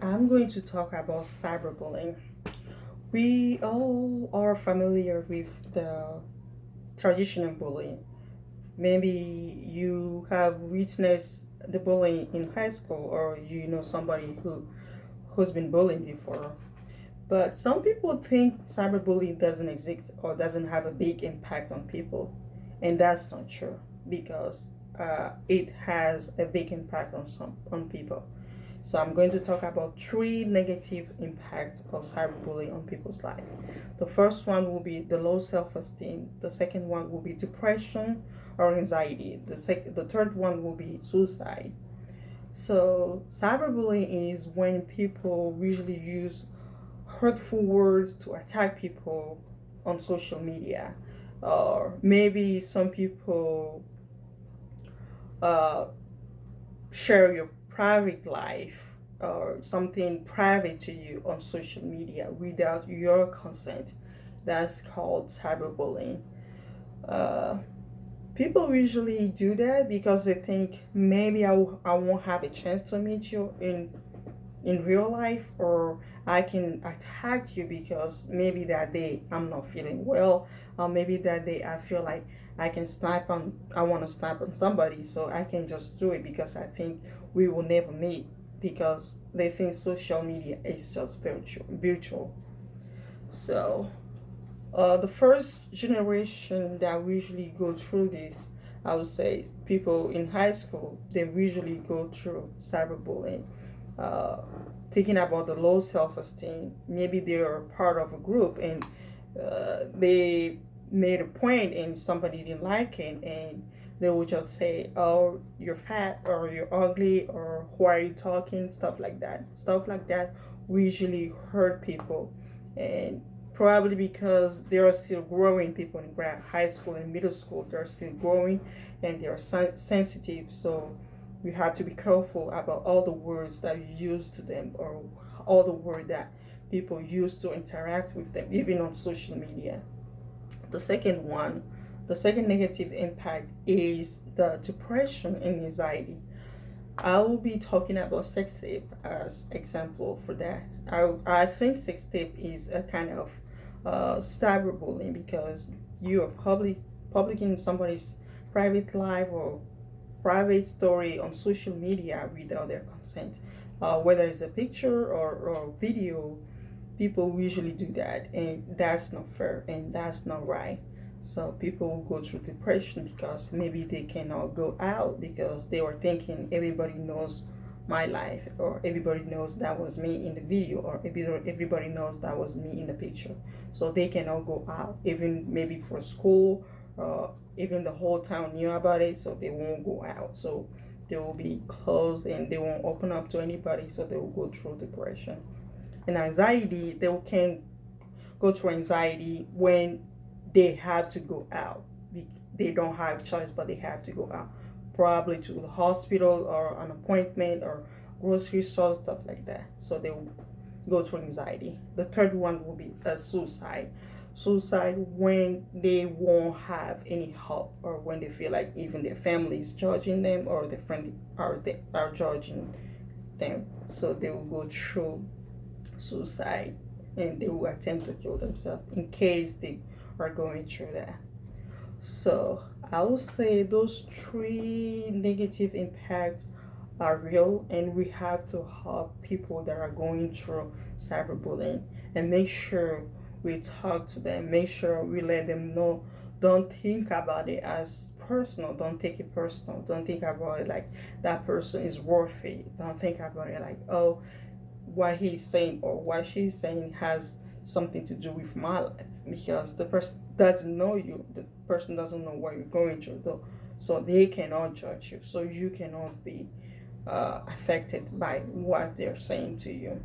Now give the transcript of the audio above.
I'm going to talk about cyberbullying. We all are familiar with the traditional bullying. Maybe you have witnessed the bullying in high school, or you know somebody who's been bullied before. But some people think cyberbullying doesn't exist or doesn't have a big impact on people, and that's not true because it has a big impact on people. So I'm going to talk about three negative impacts of cyberbullying on people's life. The first one will be the low self-esteem. The second one will be depression or anxiety. The third one will be suicide. So cyberbullying is when people usually use hurtful words to attack people on social media, or maybe some people uh, share your private life or something private to you on social media without your consent. That's called cyberbullying. Uh, People usually do that because they think maybe I won't have a chance to meet you in real life, or I can attack you because maybe that day I'm not feeling well, or maybe that day I feel like I want to snap on somebody, so I can just do it because I think we will never meet because they think social media is just virtual. So the first generation that usually go through this, I would say people in high school, they usually go through cyberbullying. Uh, Thinking about the low self-esteem, maybe they are part of a group and they made a point and somebody didn't like it, and they would just say, oh, you're fat or you're ugly or why are you talking, stuff like that usually hurt people. And probably because they are still growing, people in high school and middle school, they're still growing and they are sensitive. So we have to be careful about all the words that you use to them, or all the word that people use to interact with them, even on social media. The second one, the second negative impact is the depression and anxiety. I will be talking about sex tape as example for that. I think sex tape is a kind of cyberbullying because you are publishing somebody's private life or private story on social media without their consent. Whether it's a picture or video, people usually do that, and that's not fair and that's not right. So people go through depression because maybe they cannot go out because they were thinking everybody knows my life, or everybody knows that was me in the video, or everybody knows that was me in the picture. So they cannot go out, even maybe for school, even the whole town knew about it, so they won't go out. So they will be closed and they won't open up to anybody, so they will go through depression and anxiety. They can go through anxiety when they have to go out. They don't have a choice, but they have to go out, probably to the hospital or an appointment or grocery store, stuff like that. So they will go through anxiety. The third one will be a suicide. Suicide when they won't have any help, or when they feel like even their family is judging them, or their friend are judging them. So they will go through suicide and they will attempt to kill themselves in case they are going through that. So I would say those three negative impacts are real, and we have to help people that are going through cyberbullying and make sure we talk to them, make sure we let them know. Don't think about it as personal, don't take it personal, don't think about it like that person is worth it, don't think about it like, oh, what he's saying or what she's saying has something to do with my life, because the person doesn't know you, the person doesn't know what you're going through though, so they cannot judge you, so you cannot be affected by what they're saying to you.